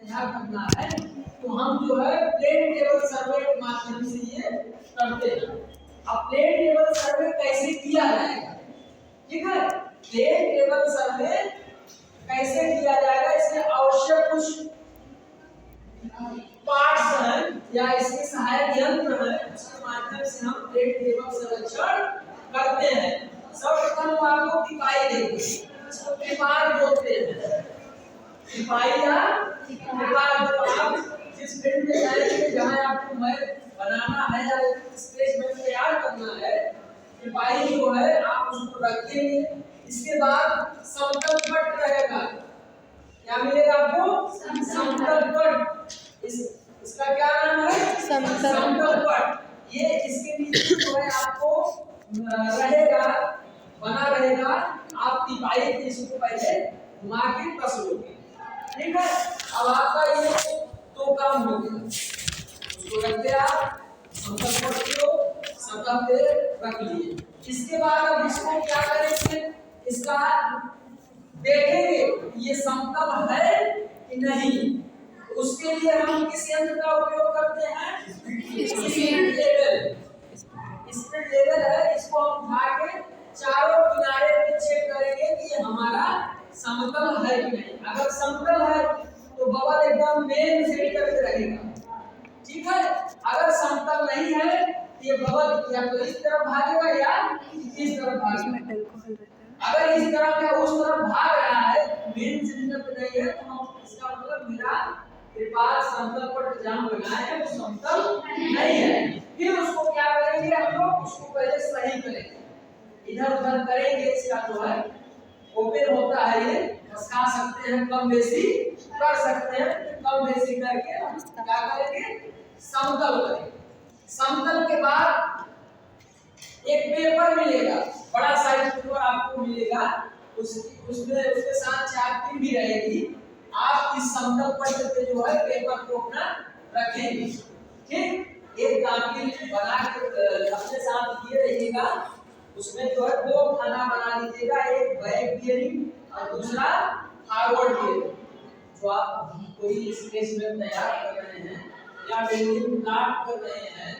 क्या करना है, तो हम जो है प्लेन टेबल सर्वे के माध्यम से ये करते हैं। अब प्लेन टेबल सर्वे कैसे किया जाएगा, ठीक है, प्लेन टेबल सर्वे कैसे किया जाएगा, इसमें आवश्यक कुछ पार्ट्स हैं या इसके सहायक यंत्र हैं, उसके माध्यम से हम प्लेन टेबल सर्वेक्षण करते हैं। सर्वप्रथम आपको टिपाई देंगे, इसको टिपाई बोलते हैं, टिपाई या टिपाई। जो आप जिस फील्ड में जाएंगे जहाँ आपको मैप बनाना है या स्केच मैप तैयार करना है, टिपाई जो है आप उसको रखेंगे। इसके बाद समतल पट रहेगा, क्या मिलेगा आपको, समतल पट। इसका क्या नाम है, समतल पट। ये इसके नीचे जो है आपको रहेगा, बना रहेगा। आप टिपाई के इसको पहले घुमा के कस लोगे, ठीक है। अब आपका ये दो काम हो गया, उसको रखते आप समतल पट को सतह पे रख लिए। इसके बाद अब इसको क्या करेंगे, इसका देखेंगे ये समतल है कि नहीं। उसके लिए हम किस यंत्र का उपयोग करते हैं, स्पीड लेवल। स्पीड लेवल है, इसको हम उठा के चारों किनारे पे चेक करेंगे कि ये हमारा समतल है कि नहीं। अगर समतल है तो बबल एकदम मेन सेंटर पे रहेगा, ठीक है। अगर समतल नहीं है ये बबल या तो इस तरफ भागेगा या इस तरफ भागेगा। अगर इस तरफ या उस तरफ भाग रहा है, मेन सेंटर पे नहीं है, तो हम इसका मतलब मेरा त्रिपाल समतल पट जहां बनाया है वो समतल नहीं है। फिर उसको क्या करेंगे हम लोग, उसको पहले सही करेंगे, इधर उधर करेंगे। इसका जो है ओपन होता है, ये घसका सकते हैं, कम बेसी कर सकते हैं। कम बेसी करके हम क्या करेंगे, समतल करेंगे। समतल के बाद एक पेपर मिलेगा, बड़ा साइज पेपर आपको मिलेगा, उसमें उसके साथ चार्ट पिन भी रहेगी। आप इस समतल पट पे जो है पेपर को अपना रखेंगे, ठीक। एक कापी बना के अपने साथ लिए रहिएगा, उसमें जो है दो खाना बना लीजिएगा, एक बैक बियरिंग और दूसरा फॉरवर्ड बियरिंग। जो आप कोई स्केच में तैयार कर रहे हैं या बिल्डिंग प्लाट कर रहे हैं,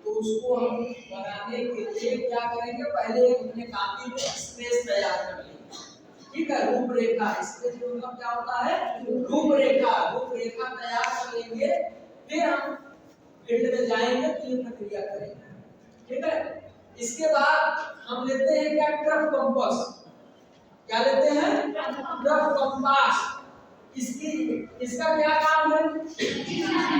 तो उसको हम बनाने के लिए क्या करेंगे, पहले अपने कापी में स्केच तैयार कर लेंगे, ठीक है। रूपरेखा, स्केच मतलब क्या होता है, रूपरेखा। रूपरेखा तैयार कर लेंगे, फिर हम फील्ड में जाएंगे तो ये प्रक्रिया करेंगे, ठीक है। इसके बाद हम लेते हैं क्या, ट्रफ कंपास। क्या लेते हैं, ट्रफ कंपास। इसका क्या काम है,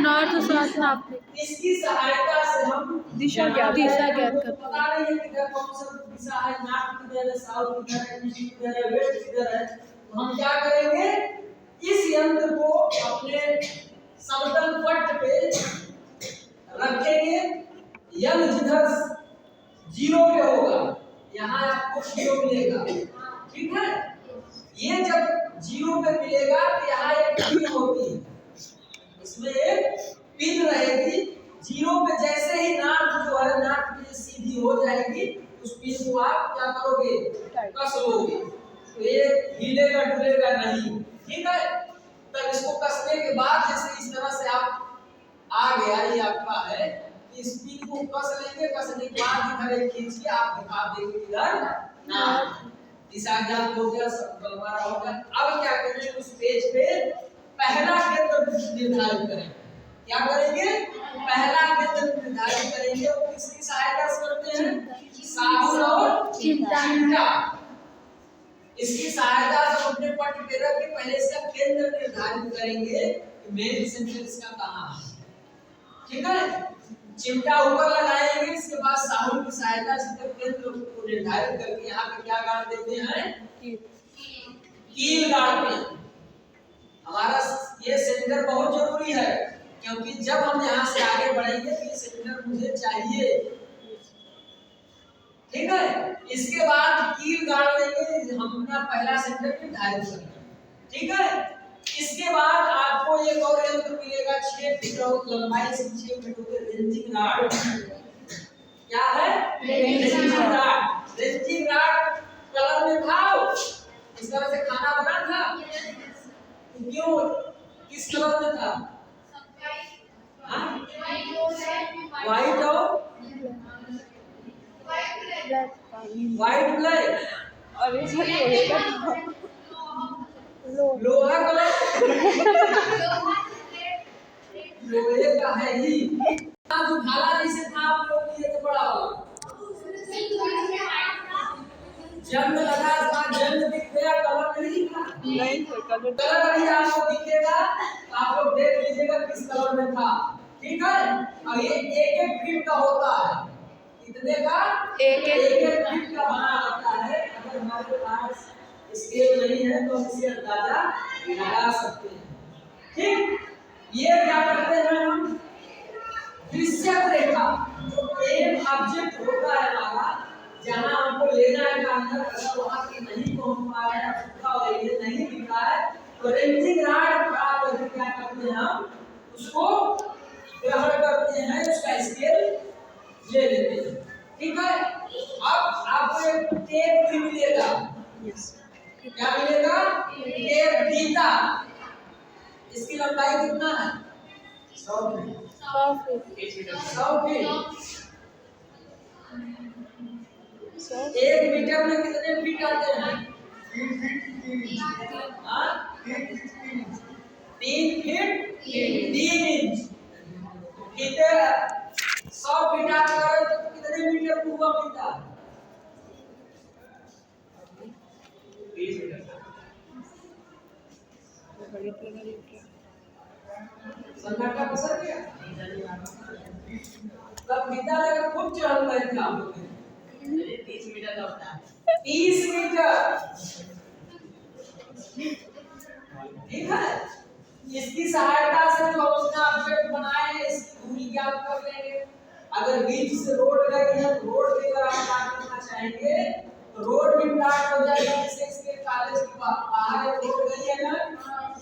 नॉर्थ साउथ नापने, इसकी सहायता से हम दिशा ज्ञात करते हैं। पता नहीं है कि कौन सा दिशा है, नॉर्थ किधर है, साउथ किधर है, ईस्ट किधर है, वेस्ट किधर है। तो हम क्या करेंगे, इस यंत्र को अपने समतल पट पे रखेंगे। यंत्र जिधर 0 पे होगा, यहाँ आपको 0 मिलेगा, ठीक है। ये जब 0 पे मिलेगा तो यहाँ एक पिन होती है, इसमें एक पिन रहेगी। 0 पे जैसे ही नाक जो है, नाक पे सीधी हो जाएगी, उस पिन को आप क्या करोगे, कस लोगे, तो ये हिलेगा डुलेगा नहीं, ठीक है। तब इसको कसने के बाद जैसे इस तरह से आप आ गया, ये आपका है, इस पिन को कस लेंगे। कसने के बाद इधर एक खींच के आप दिखा देंगे इधर ना, दिशा ज्ञात हो गया, सब बलवारा हो गया। अब क्या करेंगे, उस पेज पे पहला केंद्र निर्धारित करेंगे। क्या करेंगे, पहला केंद्र निर्धारित करेंगे। और किसकी सहायता से करते हैं, साबुन और चिमटा। इसकी सहायता से अपने पट पे रख के पहले इसका केंद्र निर्धारित करेंगे कि मेन सेंटर इसका कहाँ है, ठीक है। चिमटा ऊपर लगाएंगे, इसके बाद साबुन की सहायता से केंद्र को निर्धारित करके यहाँ पे क्या गाड़ देते हैं, कील गाड़ते हैं। हमारा ये सेंटर बहुत जरूरी है, क्योंकि जब हम यहाँ से आगे बढ़ेंगे तो ये सेंटर मुझे चाहिए, ठीक है। इसके बाद कील गाड़ लेंगे, हम अपना पहला सेंटर निर्धारित करेंगे, ठीक है। इसके बाद आपको एक और यंत्र मिलेगा, 6 फीट लंबाई से 6 फीट के रेंजिंग रॉड। क्या है, ranging rod. Ranging rod colour में था, इस तरह से खाना बना था, क्यों किस कलर में था? व्हाइट और व्हाइट ब्लैक और ये लोहा कलर लोहे का है ही। जो भाला जैसे था आप लोग लिए तो बड़ा होगा। जंग लगा था, जंग दिख गया, कलर नहीं था। नहीं कलर अभी आपको दिखेगा, आप लोग देख लीजिएगा किस कलर में था। ठीक है। अब ये एक एक फीट का होता है। कितने का? एक एक फीट का बना होता है। अगर हमारे पास स्केल नहीं है तो इसे अंदाजा लगा सकते हैं। ठीक। ये क्या करते हैं हम? दृश्यक रेखा। जो एक ऑब्जेक्ट होता है हमारा, जहां हमको लेना है अंदर, अगर वहां से नहीं पहुंच पा रहे हैं और ये नहीं दिख रहा है तो रेंजिंग रॉड खड़ा करके क्या करते हैं हम? उसको ग्रहण करते हैं, उसका स्केल ले लेते हैं। ठीक है। अब आपको एक टेप भी मिलेगा। क्या मिलेगा? टेप बीता। इसकी लंबाई कितना है? 100 फीट। 100 फीट। 1 मीटर में कितने फीट आते हैं? 3 फीट 3 इंच। ठीक है। 100 फीट आप करें तो कितने मीटर हुआ फीटा? 20 मीटर। संघटना पसंद किया? तब फीता लगा खूब चढ़ रहे थे आप लोग। 30 मीटर का होता है। 30 मीटर। ठीक है। इसकी सहायता से जो अपना ऑब्जेक्ट बनाए हैं इसकी दूरी ज्ञात कर लेंगे। अगर बीच से रोड गई है तो रोड की तरफ आप प्लाट करना चाहेंगे तो रोड भी प्लाट हो जाएगा। जैसे इसके कॉलेज के बाहर एक रोड गई है ना,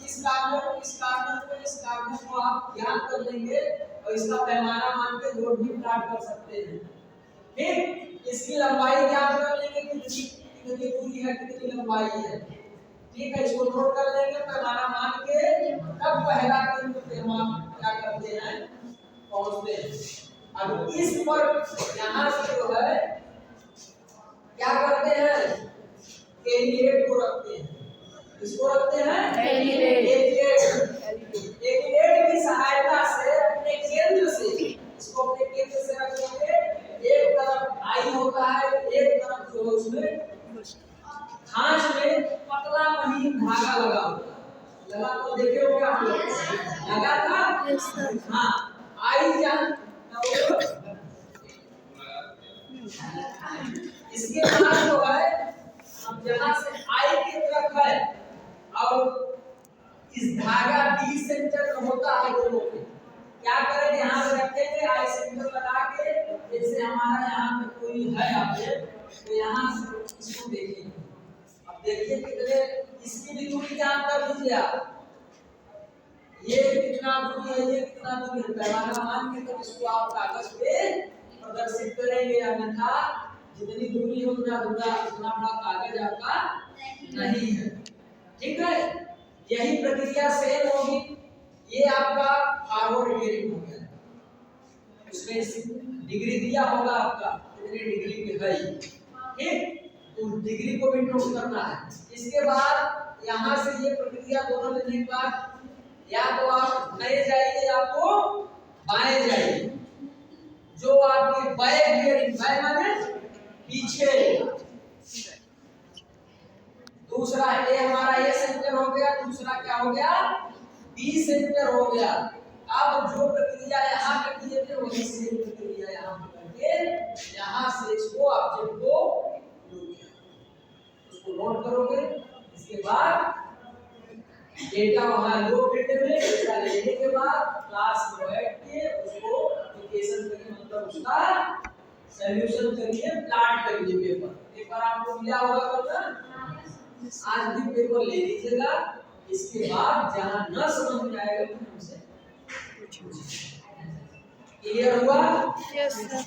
इस कार्नर को आप ज्ञात कर लेंगे और इसका पैमाना मान के रोड भी प्लाट कर सकते हैं। ठीक। इसकी लंबाई ज्ञात कर लेंगे कितनी दूरी है, कितनी लंबाई है। ठीक है। इसको नोट कर लेंगे, पैमाना मान के तब पहला बिंदु पे हम क्या करते हैं? पहुंचते हैं। अब इस पर यहां से जो है क्या करते हैं? एलिएट को रखते हैं। इसको रखते हैं एलिएट की सहायता से अपने केंद्र से इसको अपने केंद्र से रख लेंगे। एक तरफ आई होता है, एक तरफ जो है उसमें खांच में पतला महीन धागा लगा होता है। लगा तो देखे होंगे आप लोग। लगा था? हाँ। आई जान इसके बाद जो है हम जहां से आई की तरफ है और इस धागा 20 सेंटीमीटर का होता है दोनों पे, क्या करेंगे? यहाँ पे रखेंगे, आई सेंटर लगा के, जैसे हमारा यहाँ पे कोई है ऑब्जेक्ट तो यहाँ से इसको देखेंगे। अब देखिए कितने, इसकी भी दूरी ज्ञात कर लीजिए आप। ये कितना दूरी है, ये कितना दूरी है, पैमाना मान के तब इसको आप कागज पे प्रदर्शित करेंगे। अन्यथा जितनी दूरी हो उतना बड़ा कागज आपका नहीं है। ठीक है। यही प्रक्रिया सेम होगी। ये आपका फॉरवर्ड बेयरिंग हो गया। उसमें डिग्री दिया होगा आपका कितने डिग्री पे है। ठीक। तो डिग्री को भी नोट करना है। इसके बाद यहाँ से ये प्रक्रिया दोनों लेने के बाद या तो आप नए जाइए या तो बाएं जाइए। जो आपकी बैक बेयरिंग, बैक माने पीछे, दूसरा ए हमारा ए सेंटर हो गया, दूसरा क्या हो गया? बी सेंटर हो गया। अब जो प्रक्रिया यहाँ पे किए थे वही सेम प्रक्रिया यहाँ पे करके यहाँ से इसको ऑब्जेक्ट को लोगे, उसको नोट करोगे। इसके बाद डेटा वहाँ लो फील्ड में डेटा लेने के बाद क्लास में बैठ के उसको एप्लीकेशन करिए, मतलब उसका सॉल्यूशन करिए, प्लॉट करिए। पेपर आपको मिला होगा कल ना, आज भी पेपर ले लीजिएगा। इसके बाद जहाँ न समझ में आएगा तो हमसे पूछिए। क्लियर हुआ? Yes sir.